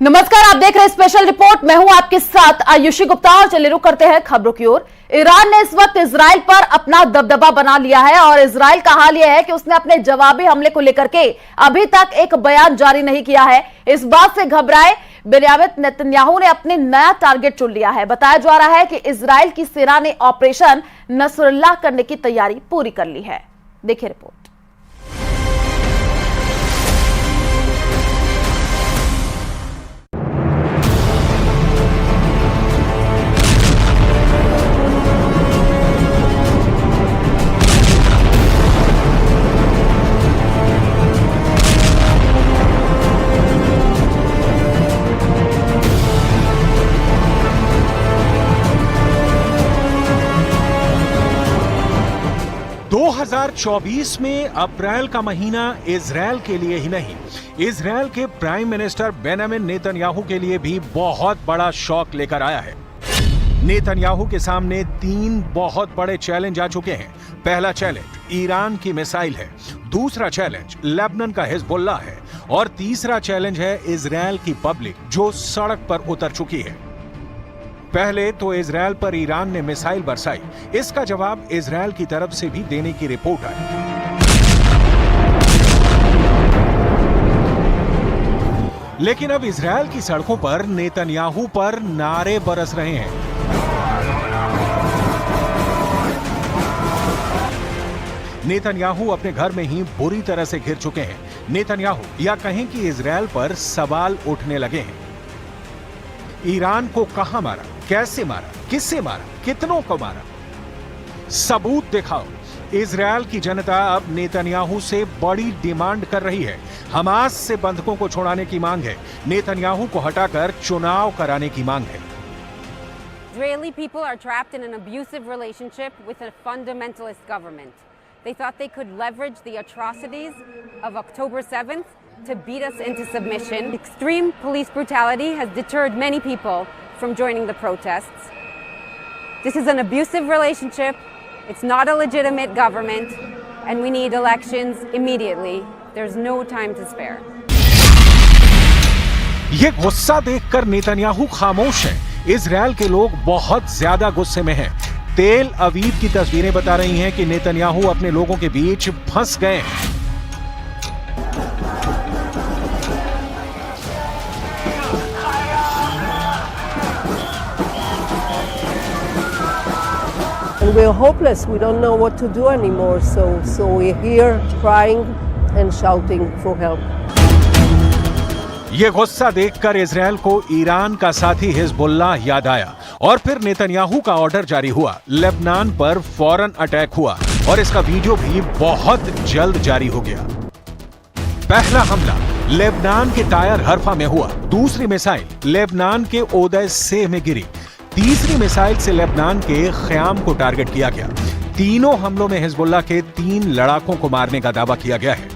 नमस्कार, आप देख रहे हैं स्पेशल रिपोर्ट। मैं हूं आपके साथ आयुषी गुप्ता और चलिए रुक करते हैं खबरों की ओर। ईरान ने इस वक्त इजराइल पर अपना दबदबा बना लिया है और इजराइल का हाल यह है कि उसने अपने जवाबी हमले को लेकर के अभी तक एक बयान जारी नहीं किया है। इस बात से घबराए बेंयामिन नेतन्याहू ने अपने नया टारगेट चुन लिया है। बताया जा रहा है कि इजराइल की सेना ने ऑपरेशन नसरुल्लाह करने की तैयारी पूरी कर ली है। देखिए रिपोर्ट। 2024 में अप्रैल का महीना इजराइल के लिए ही नहीं, इजराइल के प्राइम मिनिस्टर बेंयामिन नेतन्याहू के लिए भी बहुत बड़ा शॉक लेकर आया है। नेतन्याहू के सामने 3 बहुत बड़े चैलेंज आ चुके हैं। पहला चैलेंज ईरान की मिसाइल है, दूसरा चैलेंज लेबनान का हिजबुल्लाह है और तीसरा चैलेंज है इजराइल की पब्लिक जो सड़क पर उतर चुकी है। पहले तो इजराइल पर ईरान ने मिसाइल बरसाई, इसका जवाब इजराइल की तरफ से भी देने की रिपोर्ट आई। लेकिन अब इजराइल की सड़कों पर नेतन्याहू पर नारे बरस रहे हैं। नेतन्याहू अपने घर में ही बुरी तरह से घिर चुके हैं। नेतन्याहू या कहें कि इजराइल पर सवाल उठने लगे हैं। ईरान को कहां मारा, कैसे मारा, किससे मारा, कितनों को मारा, सबूत दिखाओ। इजराइल की जनता अब नेतन्याहू से बड़ी डिमांड कर रही है। हमास से बंधकों को छुड़ाने की मांग है, नेतन्याहू को हटाकर चुनाव कराने की मांग है। Israeli people are trapped in an abusive relationship with a fundamentalist government. They thought they could leverage the atrocities of October 7th to beat us into submission. Extreme police brutality has deterred many people from joining the protests. This is an abusive relationship. It's not a legitimate government, and we need elections immediately. There's no time to spare. ये गुस्सा देखकर Netanyahu खामोश हैं। Israel के लोग बहुत ज्यादा गुस्से में हैं। तेल अवीव की तस्वीरें बता रही हैं कि नेतन्याहू अपने लोगों के बीच फंस गए हैं। We're hopeless. We don't know what to do anymore. So we're here crying and shouting for help. ये गुस्सा देखकर इजराइल को ईरान का साथी हिजबुल्लाह याद आया और फिर नेतन्याहू का ऑर्डर जारी हुआ। लेबनान पर फौरन अटैक हुआ और इसका वीडियो भी बहुत जल्द जारी हो गया। पहला हमला लेबनान के टायर हरफा में हुआ, दूसरी मिसाइल लेबनान के ओदय सेह में गिरी, तीसरी मिसाइल से लेबनान के ख्याम को टारगेट किया गया। तीनों हमलों में हिजबुल्लाह के 3 लड़ाकों को मारने का दावा किया गया है।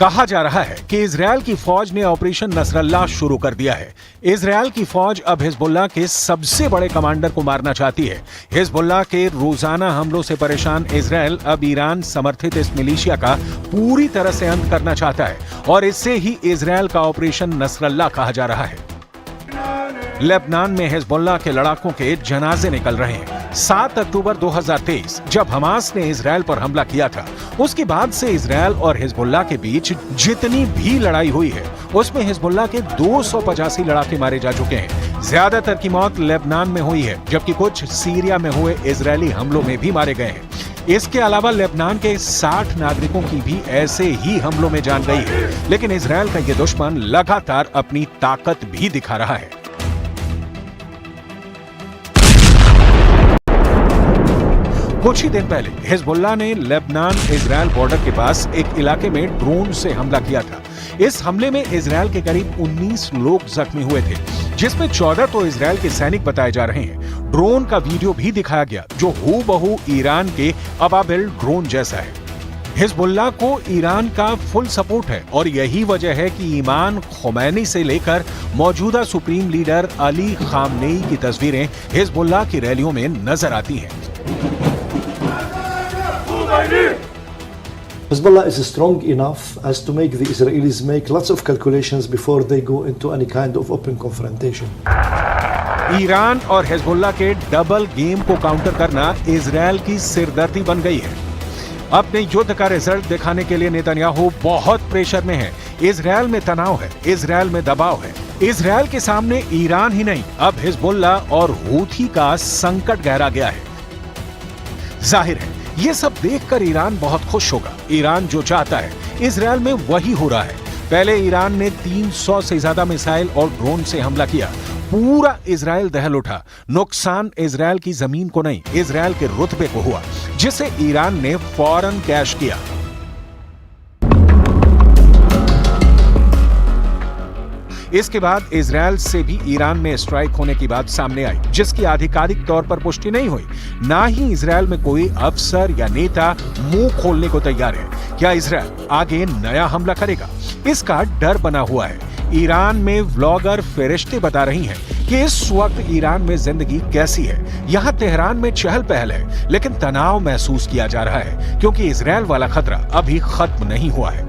कहा जा रहा है कि इजराइल की फौज ने ऑपरेशन नसरुल्लाह शुरू कर दिया है। इजराइल की फौज अब हिजबुल्लाह के सबसे बड़े कमांडर को मारना चाहती है। हिजबुल्लाह के रोजाना हमलों से परेशान इजराइल अब ईरान समर्थित इस मिलिशिया का पूरी तरह से अंत करना चाहता है और इससे ही इजराइल का ऑपरेशन नसरुल्लाह कहा जा रहा है। लेबनान में हिजबुल्लाह के लड़ाकों के जनाजे निकल रहे हैं। 7 अक्टूबर 2023 जब हमास ने इजराइल पर हमला किया था, उसके बाद से इजराइल और हिजबुल्लाह के बीच जितनी भी लड़ाई हुई है उसमें हिजबुल्लाह के 285 लड़ाके मारे जा चुके हैं। ज्यादातर की मौत लेबनान में हुई है, जबकि कुछ सीरिया में हुए इजरायली हमलों में भी मारे गए हैं। इसके अलावा लेबनान के 60 नागरिकों की भी ऐसे ही हमलों में जान गई है। लेकिन इजराइल का यह दुश्मन लगातार अपनी ताकत भी दिखा रहा है। कुछ ही दिन पहले हिजबुल्लाह ने लेबनान इजराइल बॉर्डर के पास एक इलाके में ड्रोन से हमला किया था। इस हमले में इजराइल के करीब 19 लोग जख्मी हुए थे, जिसमें 14 तो इजराइल के सैनिक बताए जा रहे हैं। ड्रोन का वीडियो भी दिखाया गया जो हूबहू ईरान के अबाबिल ड्रोन जैसा है। हिजबुल्लाह को ईरान का फुल सपोर्ट है और यही वजह है कि इमाम खुमैनी से लेकर मौजूदा सुप्रीम लीडर अली खामनेई की तस्वीरें हिजबुल्लाह की रैलियों में नजर आती हैं। Hezbollah is strong enough as to make the Israelis make lots of calculations before they go into any kind of open confrontation. Iran और हिजबुल्लाह के डबल गेम को काउंटर करना इजरायल की सिरदर्दी बन गई है। अपने युद्ध का रिजल्ट दिखाने के लिए नेतन्याहू बहुत प्रेशर में है। इजरायल में तनाव है, इजरायल में दबाव है। इजरायल के सामने ईरान ही नहीं, अब हिजबुल्लाह और हूथी का संकट गहरा गया है। जाहिर है ये सब देखकर ईरान बहुत खुश होगा। ईरान जो चाहता है इजरायल में वही हो रहा है। पहले ईरान ने 300 से ज्यादा मिसाइल और ड्रोन से हमला किया, पूरा इजरायल दहल उठा। नुकसान इजरायल की जमीन को नहीं, इजरायल के रुतबे को हुआ, जिसे ईरान ने फौरन कैश किया। इसके बाद इजरायल से भी ईरान में स्ट्राइक होने की बात सामने आई, जिसकी आधिकारिक तौर पर पुष्टि नहीं हुई। ना ही इजरायल में कोई अफसर या नेता मुंह खोलने को तैयार है। क्या इजरायल आगे नया हमला करेगा? इसका डर बना हुआ है। ईरान में व्लॉगर फरिश्ते बता रही हैं कि इस वक्त ईरान में जिंदगी कैसी है। यहाँ तेहरान में चहल पहल है, लेकिन तनाव महसूस किया जा रहा है क्योंकि इजरायल वाला खतरा अभी खत्म नहीं हुआ है।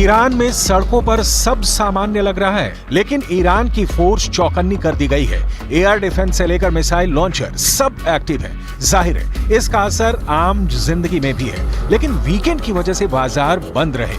ईरान में सड़कों पर सब सामान्य लग रहा है, लेकिन ईरान की फोर्स चौकन्नी कर दी गई है। एयर डिफेंस से लेकर मिसाइल लॉन्चर सब एक्टिव है। जाहिर है इसका असर आम जिंदगी में भी है, लेकिन वीकेंड की वजह से बाजार बंद रहे।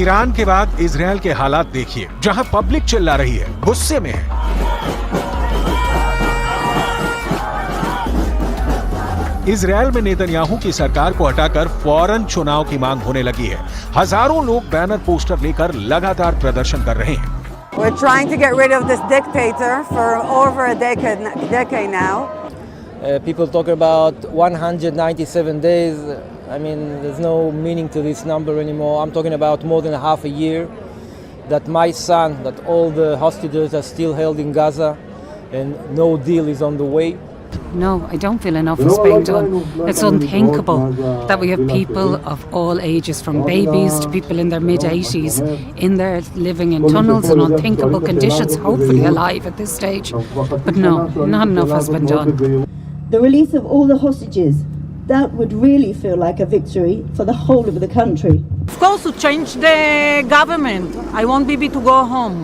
ईरान के बाद इजरायल के हालात देखिए, जहां पब्लिक चिल्ला रही है, गुस्से में है। इजरायल में नेतन्याहू की सरकार को हटाकर फौरन चुनाव की मांग होने लगी है। हजारों लोग बैनर पोस्टर लेकर लगातार प्रदर्शन कर रहे हैं। We're trying to get rid of this dictator for over a decade now. People talk about 197 days. I mean, there's no meaning to this number anymore. I'm talking about more than half a year that my son, that all the hostages are still held in Gaza and no deal is on the way. No, I don't feel enough is being done. It's unthinkable that we have people of all ages, from babies to people in their mid-80s, in there living in tunnels in unthinkable conditions, hopefully alive at this stage. But no, not enough has been done. The release of all the hostages, that would really feel like a victory for the whole of the country. Of course, to change the government. I want Bibi to go home.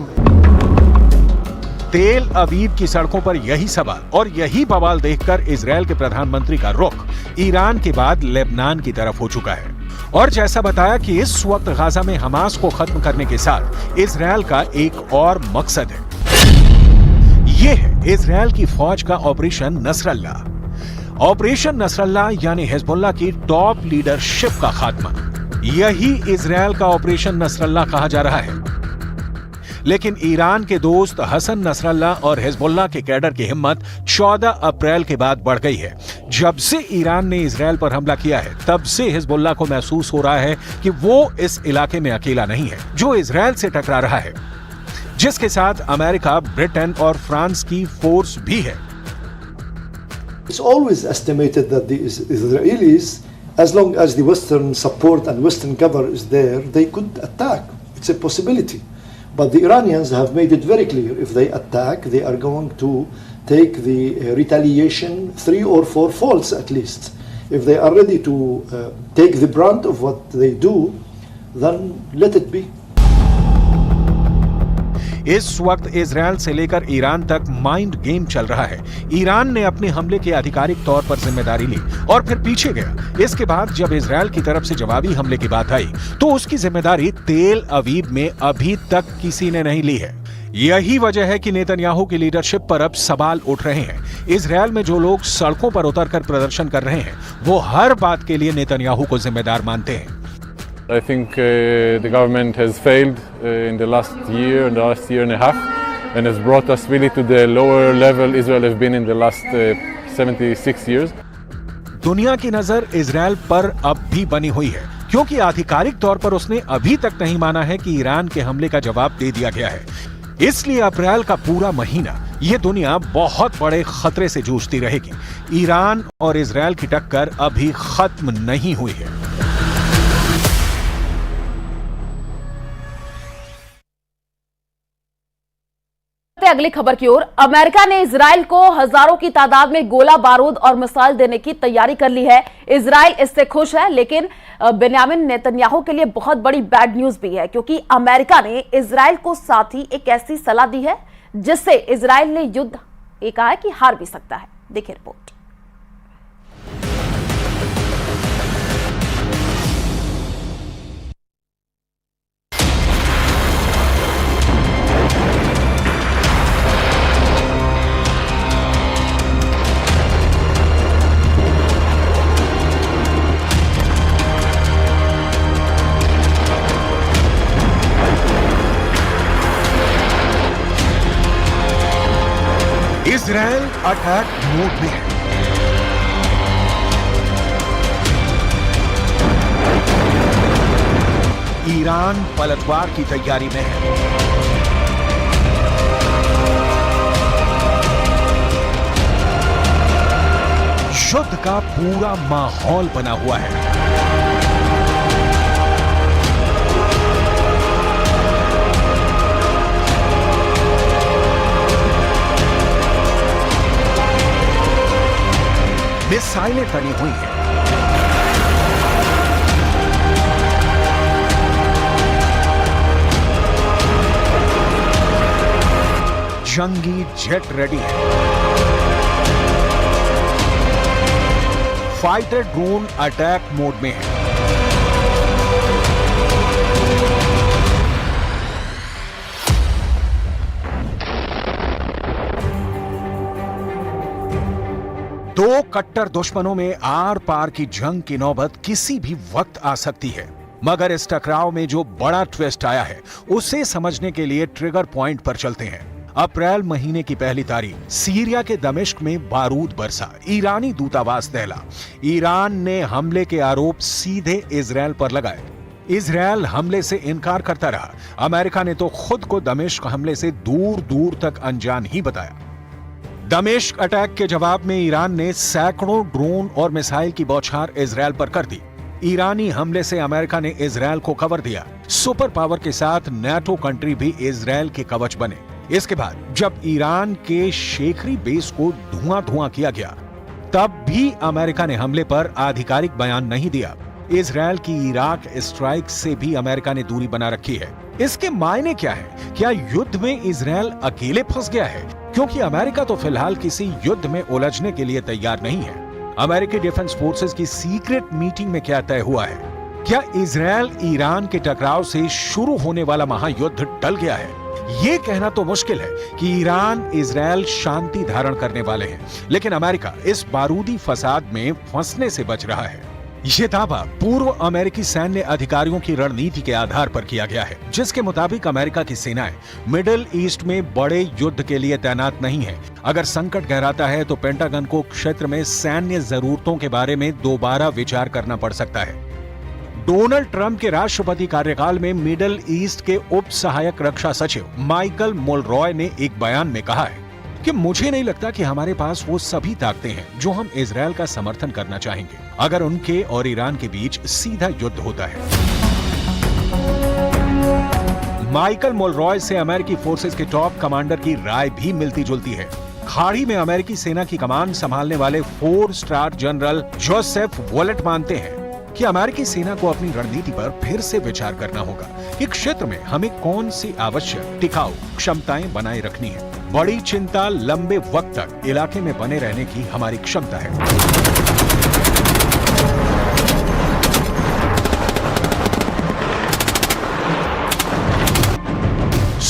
तेल अवीव की सड़कों पर यही सवाल और यही बवाल देखकर इजरायल के प्रधानमंत्री का रुख ईरान के बाद लेबनान की तरफ हो चुका है। और जैसा बताया कि इस वक्त गाजा में हमास को खत्म करने के साथ इजरायल का एक और मकसद है। ये है इजरायल की फौज का ऑपरेशन नसरल्लाह। ऑपरेशन नसरल्लाह यानी हिजबुल्लाह की टॉप लीडरशिप का खात्मा। यही इजरायल का ऑपरेशन नसरल्लाह कहा जा रहा है। लेकिन ईरान के दोस्त हसन नसरल्लाह और हिजबुल्लाह के कैडर की हिम्मत 14 अप्रैल के बाद बढ़ गई है। जब से ईरान ने इजरायल पर हमला किया है, तब से हिजबुल्लाह को महसूस हो रहा है कि वो इस इलाके में अकेला नहीं है, जो इजरायल से टकरा रहा है, जिसके साथ अमेरिका, ब्रिटेन और फ्रांस की फोर्स भी है। It's always estimated that the Israelis, as long as the Western support and Western cover is there, they could attack. It's a possibility. But the Iranians have made it very clear, if they attack, they are going to take the retaliation 3 or 4 folds at least. If they are ready to take the brunt of what they do, then let it be. इस वक्त Israel से लेकर Iran तक mind game चल रहा है। Iran ने अपने हमले के आधिकारिक तौर पर जिम्मेदारी ली और फिर पीछे गया। इसके बाद जब इजरायल की तरफ से जवाबी हमले की बात आई, तो उसकी जिम्मेदारी तेल अवीव में अभी तक किसी ने नहीं ली है। यही वजह है कि नेतन्याहू की लीडरशिप पर अब सवाल उठ रहे हैं। इजरायल में जो लोग सड़कों पर उतरकर प्रदर्शन कर रहे हैं, वो हर बात के लिए नेतन्याहू को जिम्मेदार मानते हैं। I think the government has failed in the last year and a half, and has brought us really to the lower level Israel has been in the last 76 years. दुनिया की नजर इजरायल पर अब भी बनी हुई है, क्योंकि आधिकारिक तौर पर उसने अभी तक नहीं माना है कि ईरान के हमले का जवाब दे दिया गया है। इसलिए अप्रैल का पूरा महीना ये दुनिया बहुत बड़े खतरे से जूझती रहेगी। ईरान और इजरायल की टक्कर अभी खत्म नहीं हुई है। अगली खबर की ओर, अमेरिका ने इजराइल को हजारों की तादाद में गोला बारूद और मिसाइल देने की तैयारी कर ली है। इजराइल इससे खुश है, लेकिन बेंयामिन नेतन्याहू के लिए बहुत बड़ी बैड न्यूज भी है, क्योंकि अमेरिका ने इजराइल को साथ ही एक ऐसी सलाह दी है जिससे इजराइल ने युद्ध कहा है कि हार भी सकता है। देखिए रिपोर्ट। इजरायल अटैक मोड में है। ईरान पलटवार की तैयारी में है। युद्ध का पूरा माहौल बना हुआ है। मिसाइलें तनी हुई हैं। जंगी जेट रेडी है। फाइटर ड्रोन अटैक मोड में है। दो कट्टर दुश्मनों में आर पार की जंग की नौबत किसी भी वक्त आ सकती है, मगर इस टकराव में जो बड़ा ट्विस्ट आया है उसे समझने के लिए ट्रिगर पॉइंट पर चलते हैं। अप्रैल महीने की पहली तारीख सीरिया के दमिश्क में बारूद बरसा, ईरानी दूतावास दहला। ईरान ने हमले के आरोप सीधे इजरायल पर लगाए। इजरायल हमले से इनकार करता रहा। अमेरिका ने तो खुद को दमिश्क हमले से दूर दूर तक अनजान ही बताया। दमिश्क अटैक के जवाब में ईरान ने सैकड़ों ड्रोन और मिसाइल की बौछार इजरायल पर कर दी। ईरानी हमले से अमेरिका ने इजरायल को कवर दिया। सुपर पावर के साथ नाटो कंट्री भी इजरायल के कवच बने। इसके बाद जब ईरान के शेखरी बेस को धुआं किया गया, तब भी अमेरिका ने हमले पर आधिकारिक बयान नहीं दिया। इजरायल की इराक स्ट्राइक से भी अमेरिका ने दूरी बना रखी है। इसके मायने क्या है? क्या युद्ध में इजरायल अकेले फंस गया है? क्योंकि अमेरिका तो फिलहाल किसी युद्ध में उलझने के लिए तैयार नहीं है। अमेरिकी डिफेंस फोर्सेस की सीक्रेट मीटिंग में क्या तय हुआ है? क्या इजरायल ईरान के टकराव से शुरू होने वाला महायुद्ध टल गया है? ये कहना तो मुश्किल है कि ईरान इजरायल शांति धारण करने वाले हैं, लेकिन अमेरिका इस बारूदी फसाद में फंसने से बच रहा है। ये दावा पूर्व अमेरिकी सैन्य अधिकारियों की रणनीति के आधार पर किया गया है, जिसके मुताबिक अमेरिका की सेनाएं मिडिल ईस्ट में बड़े युद्ध के लिए तैनात नहीं है। अगर संकट गहराता है तो पेंटागन को क्षेत्र में सैन्य जरूरतों के बारे में दोबारा विचार करना पड़ सकता है। डोनाल्ड ट्रंप के राष्ट्रपति कार्यकाल में मिडिल ईस्ट के उप सहायक रक्षा सचिव माइकल मुलरॉय ने एक बयान में कहा है कि मुझे नहीं लगता कि हमारे पास वो सभी ताकतें हैं जो हम इजरायल का समर्थन करना चाहेंगे अगर उनके और ईरान के बीच सीधा युद्ध होता है। माइकल मुलरॉय से अमेरिकी फोर्सेस के टॉप कमांडर की राय भी मिलती जुलती है। खाड़ी में अमेरिकी सेना की कमान संभालने वाले 4 स्टार जनरल जोसेफ वॉलेट मानते हैं कि अमेरिकी सेना को अपनी रणनीति पर फिर से विचार करना होगा कि क्षेत्र में हमें कौन सी आवश्यक टिकाऊ क्षमताएं बनाए रखनी है। बड़ी चिंता लंबे वक्त तक इलाके में बने रहने की हमारी क्षमता है।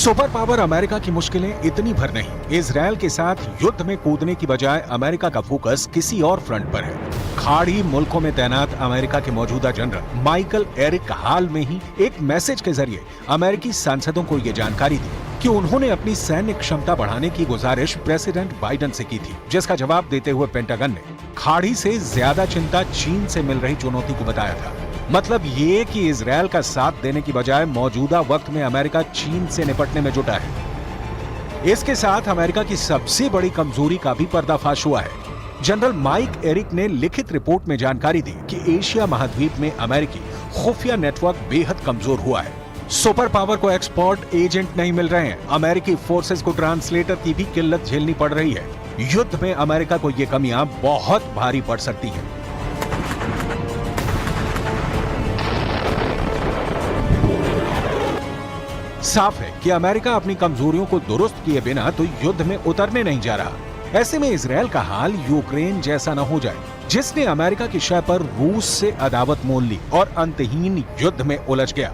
सुपर पावर अमेरिका की मुश्किलें इतनी भर नहीं। इजरायल के साथ युद्ध में कूदने की बजाय अमेरिका का फोकस किसी और फ्रंट पर है। खाड़ी मुल्कों में तैनात अमेरिका के मौजूदा जनरल माइकल एरिक हाल में ही एक मैसेज के जरिए अमेरिकी सांसदों को ये जानकारी दी कि उन्होंने अपनी सैन्य क्षमता बढ़ाने की गुजारिश प्रेसिडेंट बाइडेन से की थी, जिसका जवाब देते हुए पेंटागन ने खाड़ी से ज्यादा चिंता चीन से मिल रही चुनौती को बताया था। मतलब ये कि इजरायल का साथ देने की बजाय मौजूदा वक्त में अमेरिका चीन से निपटने में जुटा है। इसके साथ अमेरिका की सबसे बड़ी कमजोरी का भी पर्दाफाश हुआ है। जनरल माइक एरिक ने लिखित रिपोर्ट में जानकारी दी कि एशिया महाद्वीप में अमेरिकी खुफिया नेटवर्क बेहद कमजोर हुआ है। सुपर पावर को एक्सपर्ट एजेंट नहीं मिल रहे हैं। अमेरिकी फोर्सेस को ट्रांसलेटर की भी किल्लत झेलनी पड़ रही है। युद्ध में अमेरिका को ये कमियां बहुत भारी पड़ सकती हैं। साफ है कि अमेरिका अपनी कमजोरियों को दुरुस्त किए बिना तो युद्ध में उतरने नहीं जा रहा। ऐसे में इजरायल का हाल यूक्रेन जैसा न हो जाए, जिसने अमेरिका की शय पर रूस से अदावत मोल ली और अंतहीन युद्ध में उलझ गया।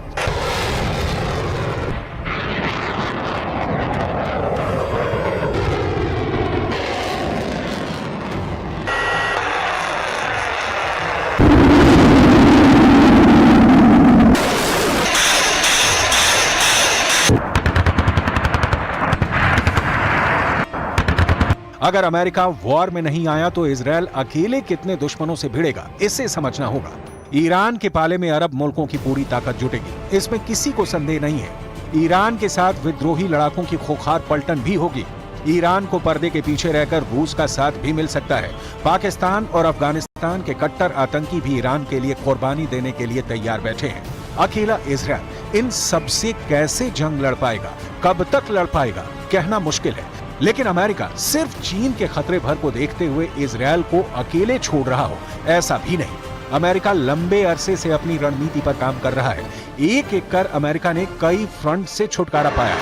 अगर अमेरिका वॉर में नहीं आया तो इजरायल अकेले कितने दुश्मनों से भिड़ेगा, इसे समझना होगा। ईरान के पाले में अरब मुल्कों की पूरी ताकत जुटेगी, इसमें किसी को संदेह नहीं है। ईरान के साथ विद्रोही लड़ाकों की खोखार पलटन भी होगी। ईरान को पर्दे के पीछे रहकर रूस का साथ भी मिल सकता है। पाकिस्तान और अफगानिस्तान के कट्टर आतंकी भी ईरान के लिए कुर्बानी देने के लिए तैयार बैठे हैं। अकेला इजरायल इन सबसे कैसे जंग लड़ पाएगा, कब तक लड़ पाएगा, कहना मुश्किल है। लेकिन अमेरिका सिर्फ चीन के खतरे भर को देखते हुए इजरायल को अकेले छोड़ रहा हो, ऐसा भी नहीं। अमेरिका लंबे अरसे से अपनी रणनीति पर काम कर रहा है। एक एक कर अमेरिका ने कई फ्रंट से छुटकारा पाया।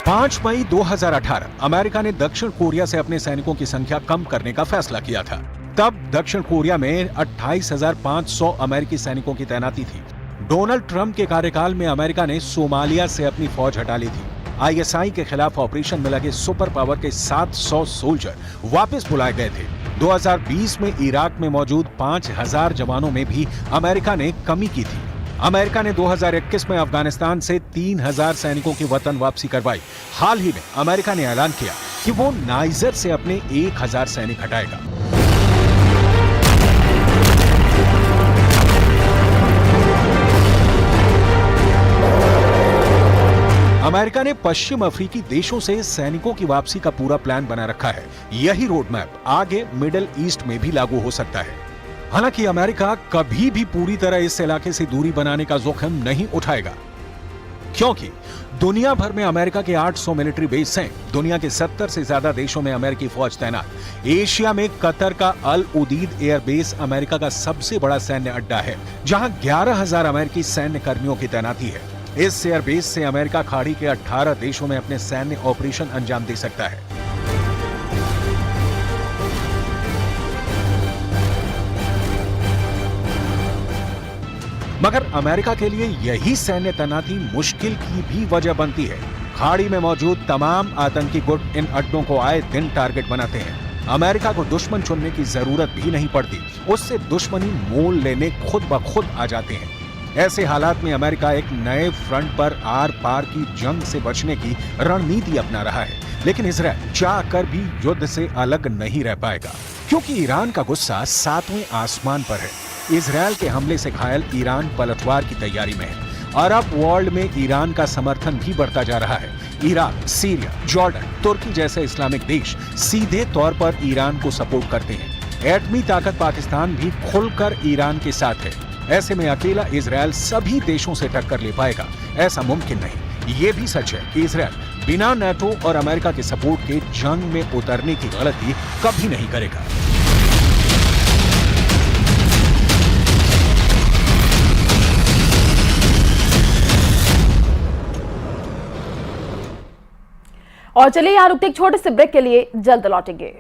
5 मई 2018 अमेरिका ने दक्षिण कोरिया से अपने सैनिकों की संख्या कम करने का फैसला किया था। तब दक्षिण कोरिया में 28,500 अमेरिकी सैनिकों की तैनाती थी। डोनाल्ड ट्रंप के कार्यकाल में अमेरिका ने सोमालिया से अपनी फौज हटा ली थी। ISI के खिलाफ ऑपरेशन में लगे सुपर पावर के 700 सोल्जर वापस बुलाए गए थे। 2020 में इराक में मौजूद 5,000 जवानों में भी अमेरिका ने कमी की थी। अमेरिका ने 2021 में अफगानिस्तान से 3,000 सैनिकों की वतन वापसी करवाई। हाल ही में अमेरिका ने ऐलान किया कि वो नाइजर से अपने 1,000 सैनिक हटाएगा। अमेरिका ने पश्चिम अफ्रीकी देशों से सैनिकों की वापसी का पूरा प्लान बना रखा है। यही रोड मैप आगे मिडिल ईस्ट में भी लागू हो सकता है। हालांकि अमेरिका कभी भी पूरी तरह इस इलाके से दूरी बनाने का जोखिम नहीं उठाएगा, क्योंकि दुनिया भर में अमेरिका के 800 मिलिट्री बेस हैं। दुनिया के 70 से ज्यादा देशों में अमेरिकी फौज तैनात। एशिया में कतर का अल उदीद एयरबेस अमेरिका का सबसे बड़ा सैन्य अड्डा है, जहां 11,000 अमेरिकी सैन्य कर्मियों की तैनाती है। इस एयरबेस से अमेरिका खाड़ी के 18 देशों में अपने सैन्य ऑपरेशन अंजाम दे सकता है। मगर अमेरिका के लिए यही सैन्य तैनाती मुश्किल की भी वजह बनती है। खाड़ी में मौजूद तमाम आतंकी गुट इन अड्डों को आए दिन टारगेट बनाते हैं। अमेरिका को दुश्मन चुनने की जरूरत भी नहीं पड़ती, उससे दुश्मनी मोल लेने खुद ब खुद आ जाते हैं। ऐसे हालात में अमेरिका एक नए फ्रंट पर आर पार की जंग से बचने की रणनीति अपना रहा है। लेकिन इजरायल चाहकर भी युद्ध से अलग नहीं रह पाएगा, क्योंकि ईरान का गुस्सा 7वें आसमान पर है। इजरायल के हमले से घायल ईरान पलटवार की तैयारी में है। अरब वर्ल्ड में ईरान का समर्थन भी बढ़ता जा रहा है। इराक, सीरिया, जॉर्डन, तुर्की जैसे इस्लामिक देश सीधे तौर पर ईरान को सपोर्ट करते हैं। एटमी ताकत पाकिस्तान भी खुलकर ईरान के साथ है। ऐसे में अकेला इजरायल सभी देशों से टक्कर ले पाएगा, ऐसा मुमकिन नहीं। ये भी सच है कि इजरायल बिना नाटो और अमेरिका के सपोर्ट के जंग में उतरने की गलती कभी नहीं करेगा। और चलिए यहाँ रुकते एक छोटे से ब्रेक के लिए, जल्द लौटेंगे।